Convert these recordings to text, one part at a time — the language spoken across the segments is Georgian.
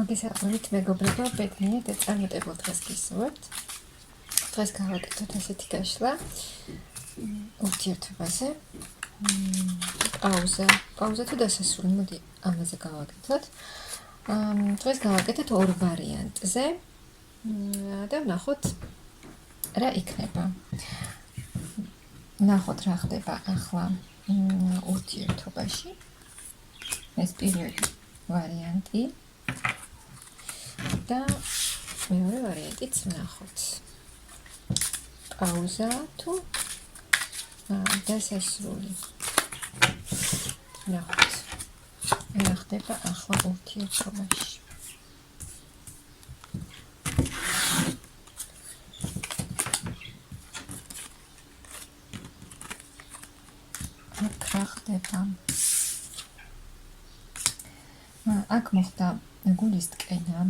მოგესალმებით მეგობრებო, ბედნიერად წარმატებულ დღეს გისურვებთ. დღეს გავაკეთოთ ასეთი გაშლა ურთიერთობაზე. პაუზა თუ დასასრული, მოდი ამაზე გავაკეთოთ. დღეს გავაკეთოთ ორ ვარიანტზე და ვნახოთ რა იქნება. ვნახოთ რა ხდება ახლა ურთიერთობაში. ეს პირველი ვარიანტი. და მეორე ვარიანტიც ვნახოთ. პაუზა თუ დასასრული. ვნახოთ რა ხდება ახლა ურთიერთობაში. რა ხდება? აქ მოხდა გულის ტკენა.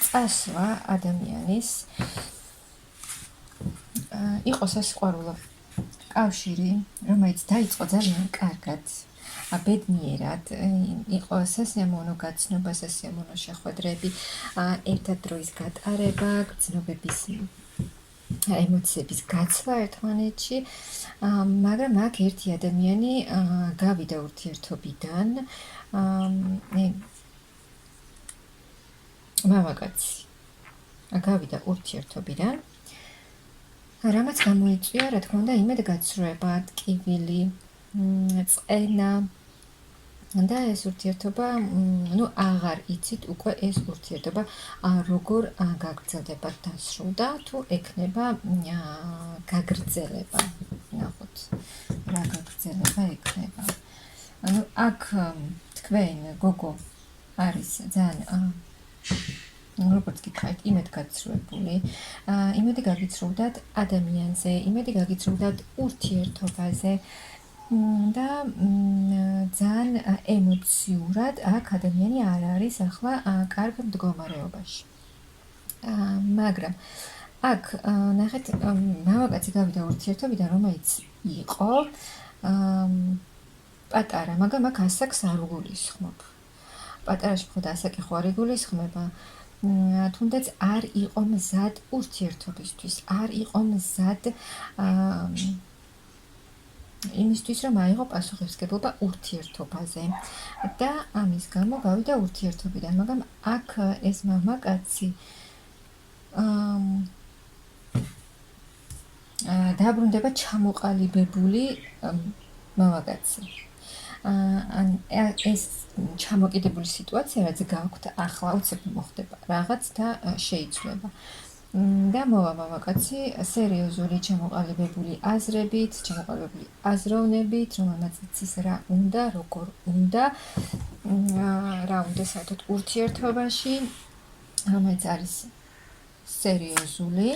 წასვლა ადამიანის იყო სასიყვარულო კავშირი, რომელიც დაიწყო ძალიან კარგად, ბედნიერად, იყო სასიამოვნო გაცნობა, სასიამოვნო შეხვედრები, ერთად დროის გატარება, გრძნობების ემოციების გაცვლა ერთმანეთში, მაგრამ აქ ერთი ადამიანი გავიდა ურთიერთობიდან, მამაკაცი გავიდა ურთიერთობიდან, რამაც გამოიწვია, რა თქმა უნდა, იმედგაცრუება, ტკივილი, წყენა და ეს ურთიერთობა, აღარ იცით უკვე ეს ურთიერთობა როგორ გაგრძელდება, დასრულდა თუ ექნება გაგრძელება. ნახოთ, რა გაგრძელება ექნება. აქ თქვენ გოგო არის ძალიან როგორც გითხარით, იმედგაცრუებული, იმედი გაგიცრუვდათ ადამიანზე, იმედი გაგიცრუვდათ ურთიერთობაზე და ძალიან ემოციურად აქ ადამიანი არ არის ახლა კარგ მდგომარეობაში. მაგრამ აქ ნახეთ, მამაკაცი გავიდა ურთიერთობიდან, რომელიც იყო პატარა, მაგრამ აქ ასაკს არ გულისხმობ. პატარაში მხოლოდ ასაკი ხო არ იგულისხმება, თუნდაც არ იყო მზად ურთიერთობისთვის, არ იყო მზად იმისთვის, რომ აიღო პასუხისმგებლობა ურთიერთობაზე და ამის გამო გავიდა ურთიერთობიდან, მაგრამ აქ ეს მამაკაცი დაბრუნდება ჩამოყალიბებული მამაკაცი. ეს ჩამოკიდებული სიტუაცია, რაც გაქვთ ახლა, უცებ მოხდება რაღაც და შეიცვლება. და მოვა მამაკაცი სერიოზული ჩამოყალიბებული აზრებით, ჩამოყალიბებული აზროვნებით, რომელმაც ის რა უნდა, როგორ უნდა, რა უნდა საერთოდ ურთიერთობაში, რომელიც არის სერიოზული,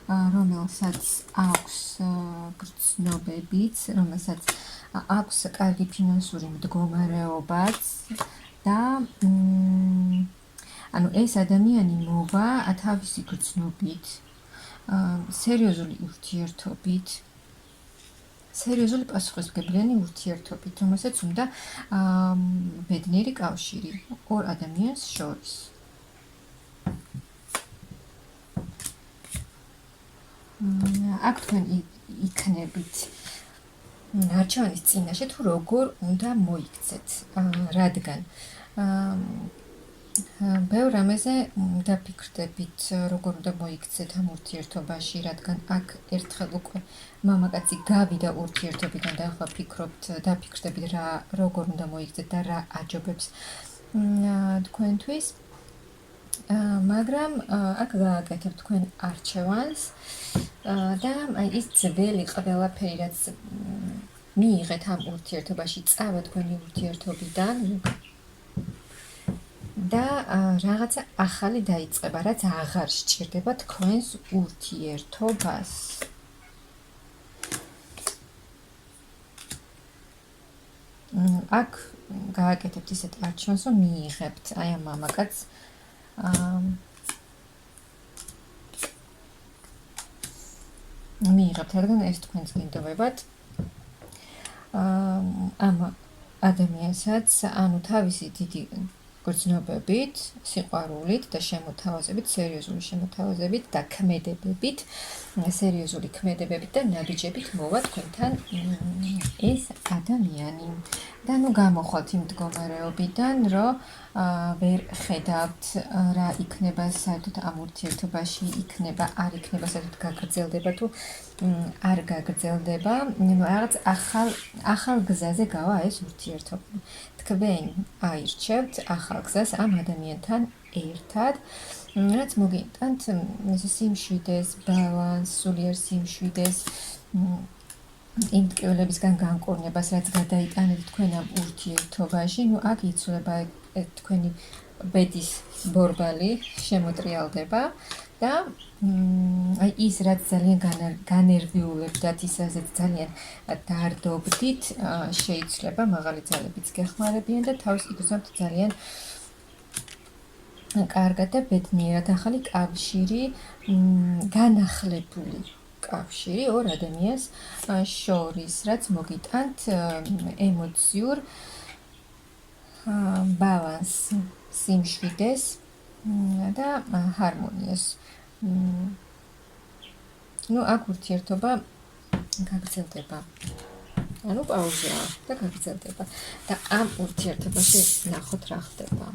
რომელსაც აქვს გრძნობებიც, რომელსაც აქვს კარგი ფინანსური მდგომარეობაც და ეს ადამიანი მოვა თავისი გრძნობით, სერიოზული ურთიერთობით, სერიოზული პასუხისმგებლიანი ურთიერთობით, რომელსაც უნდა ბედნიერი კავშირი ორ ადამიანს შორის. აქ თქვენ იქნებით არჩევანის წინაშე თუ როგორ უნდა მოიქცეთ, რადგან ბევრ რამეზე დაფიქრდებით, როგორ უნდა მოიქცეთ ამ ურთიერთობაში, რადგან აქ ერთხელ უკვე მამაკაცი გავიდა ურთიერთობიდან და ახლა დაფიქრდებით როგორ უნდა მოიქცეთ და რა აჯობებს თქვენთვის. მაგრამ აქ გააკეთებთ თქვენ არჩევანს და ის ძველი ყველაფერი, რაც მიიღეთ ამ ურთიერთობაში, წავა თქვენი ურთიერთობიდან და რაღაცა ახალი დაიწყება, რაც აღარ სჭირდება თქვენს ურთიერთობას. აქ გააკეთებთ ისეთ არჩევანს, რომ მიიღებთ აი ამ მამაკაცს მიიღებთ, რადგან ეს თქვენს გინდობებად ამ ადამიანსაც ანუ თავისი დიდი გრძნობებით, სიყვარულით და შემოთავაზებით, სერიოზული შემოთავაზებით და ქმედებებით, სერიოზული ქმედებებით და ნაბიჯებით მოვა თქვენთან ეს ადამიანი. და ნუ გამოხვალთ იმ მდგომარეობიდან, რომ ვერ ხედავთ რა იქნება საერთოდ ამ ურთიერთობაში, იქნება, არ იქნება, საერთოდ გაგრძელდება თუ არ გაგრძელდება, რაღაც ახალ გზაზე გავა ეს ურთიერთობა. თქვენ აირჩევთ ახალ გზას ამ ადამიანთან ერთად, რაც მოგიტანთ სიმშვიდეს, ბალანსს, სულიერ სიმშვიდეს, იმ ტკივილებისგან განკურნებას, რაც გადაიტანეთ თქვენ ამ ურთიერთობაში, ნუ აქ იცვლება თქვენი ბედის ბორბალი, შემოტრიალდება და აი ის რაც ძალიან განერვიულებდათ, ის რაზეც ძალიან დარდობდით, შეიცვლება, მაღალი ძალებიც გეხმარებიან და თავს იგრძნობთ ძალიან კარგად და ბედნიერად. ახალი კავშირი, განახლებული კავშირი ორ ადამიანს შორის, რაც მოგიტანთ ემოციურ ბალანსს, სიმშვიდეს და ჰარმონიას. ნუ აქ ურთიერთობა გაგრძელდება. ანუ პაუზაა და გაგრძელდება. და ამ ურთიერთობაში ნახოთ რა ხდება.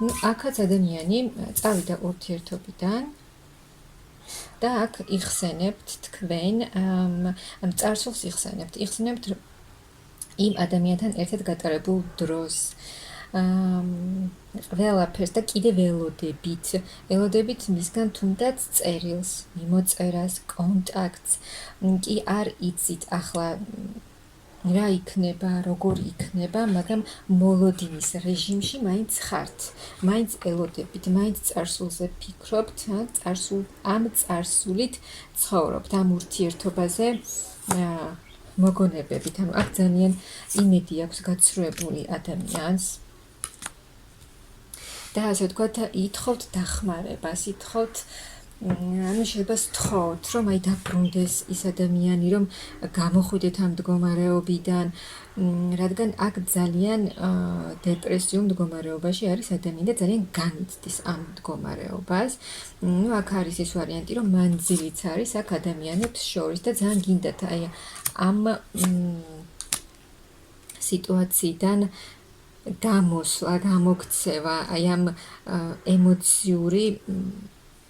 ნუ აქაც ადამიანი წავიდა ურთიერთობიდან და აქ იხსენებთ თქვენ ამ წარსულს იხსენებთ იმ ადამიანთან ერთად გატარებულ დროს. ყველაფერს და კიდე ველოდებით მისგან თუნდაც წერილს, მიმოწერას, კონტაქტს, კი არ იცით ახლა რა იქნება, როგორ იქნება, მაგრამ მოლოდინის რეჟიმში მაინც ხართ, მაინც ელოდებით, მაინც წარსულზე ფიქრობთ, ამ წარსულით ცხოვრობთ, ამ ურთიერთობაზე მოგონებებით, ანუ აქ ძალიან იმედი აქვს გაცრუებული ადამიანს და ასე ვთქვათ, ითხოვთ დახმარებას, ითხოვთ ანუ შეიძლება სთხოვთ, რომ აი დაბრუნდეს ის ადამიანი, რომ გამოხვიდეთ ამ მდგომარეობიდან, რადგან აქ ძალიან დეპრესიულ მდგომარეობაში არის ადამიანი და ძალიან განიცდის ამ მდგომარეობას. ნუ აქ არის ის ვარიანტი, რომ მანძილიც არის აქ ადამიანებს შორის და ძალიან გინდათ აი ამ სიტუაციიდან გამოსვლა, გამოქცევა, აი ამ ემოციური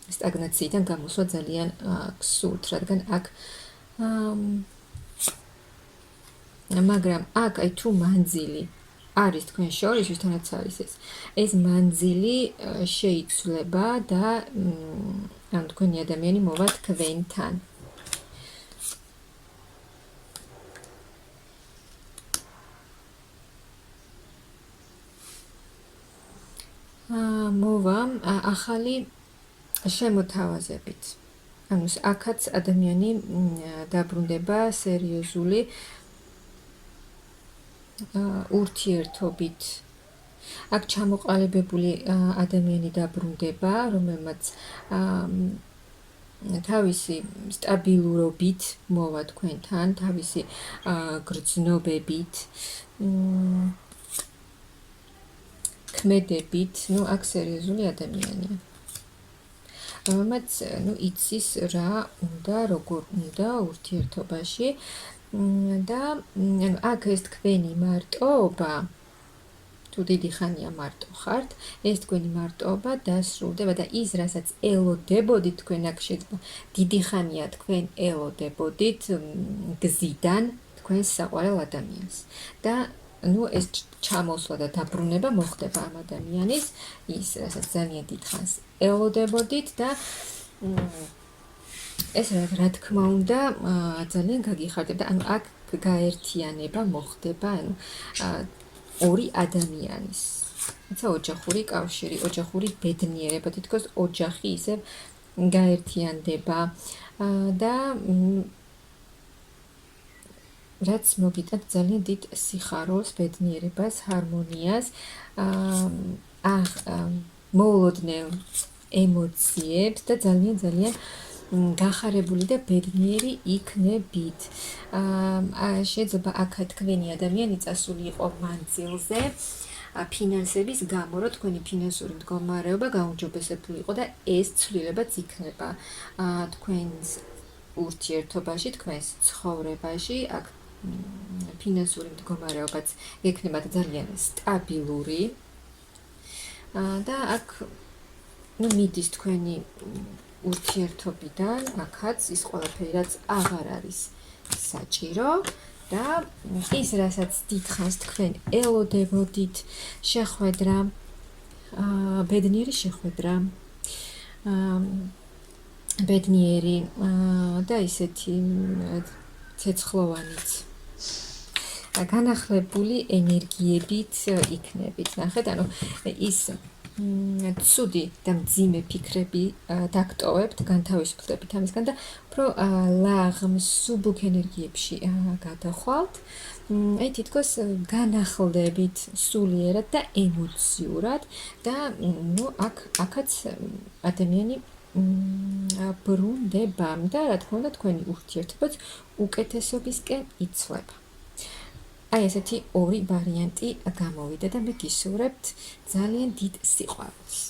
სტაგნაციიდან გამოსვლა ძალიან გსურთ, რადგან აქ მაგრამ აქ აი თუ მანძილი არის თქვენ შორის, ვისთანაც არის ეს მანძილი შეიცვლება და ან თქვენი ადამიანი მოვა თქვენთან. მოვა ახალი შემოთავაზებით. ანუ აქაც ადამიანი დაბრუნდება სერიოზული ურთიერთობით. აქ ჩამოყალიბებული ადამიანი დაბრუნდება, რომელმაც თავისი სტაბილურობით მოვა თქვენთან, თავისი გრძნობებით, ქმედებით, ნუ აქ სერიოზული ადამიანია. რომელმაც იცის რა უნდა, როგორ უნდა ურთიერთობაში და აქ ეს თქვენი მარტოობა, თუ დიდი ხანია მარტო ხართ, ეს თქვენი მარტოობა დასრულდება და ის, რასაც ელოდებოდით თქვენ აქ შეიძლება დიდი ხანია თქვენ ელოდებოდით გზიდან თქვენს საყვარელ ადამიანს და ეს ჩამოსვლა და დაბრუნება მოხდება ამ ადამიანის, ის რასაც ძალიან დიდ ხანს ელოდებოდით და ეს რა თქმა უნდა ძალიან გაგიხარდებოდა, ანუ აქ გაერთიანება მოხდება, ანუ ორი ადამიანის, თუმცა ოჯახური კავშირი, ოჯახური ბედნიერება, თითქოს ოჯახი ისევ გაერთიანდება და რაც მოგიტანთ ძალიან დიდ სიხარულს, ბედნიერებას, ჰარმონიას, მოულოდნელ ემოციებს და ძალიან გახარებული და ბედნიერი იქნებით. შეიძლება აქ თქვენი ადამიანი წასული იყო მანძილზე ფინანსების გამო, რომ თქვენი ფინანსური მდგომარეობა გაუმჯობესებული იყო და ეს ცვლილებაც იქნება თქვენს ურთიერთობაში, თქვენს ცხოვრებაში, აქ ფინანსური მდგომარეობაც ექნებათ ძალიან სტაბილური და აქ მიდის თქვენი ურთიერთობიდან, აქაც ის ყველაფერი, რაც აღარ არის საჭირო და ის, რასაც დიდხანს თქვენ ელოდებოდით, შეხვედრა, ბედნიერი შეხვედრა, ბედნიერი და ისეთი ცეცხლოვანიც განახლებული ენერგიებით იქნებით. ნახეთ, ანუ ის ცუდი და მძიმე ფიქრები დაგტოვებთ, განთავისუფლდებით ამისგან და უფრო ლაღმ, სუბუქ ენერგიებში გადახვალთ. აი თითქოს განახლდებით სულიერად და ემოციურად და აქაც ადამიანი ბრუნდება და რა თქმა უნდა თქვენი ურთიერთობაც უკეთესობისკენ იცვლება. აი ესეთი ორი ვარიანტი გამოვიდა და მე გისურვებთ ძალიან დიდ სიყვარულს.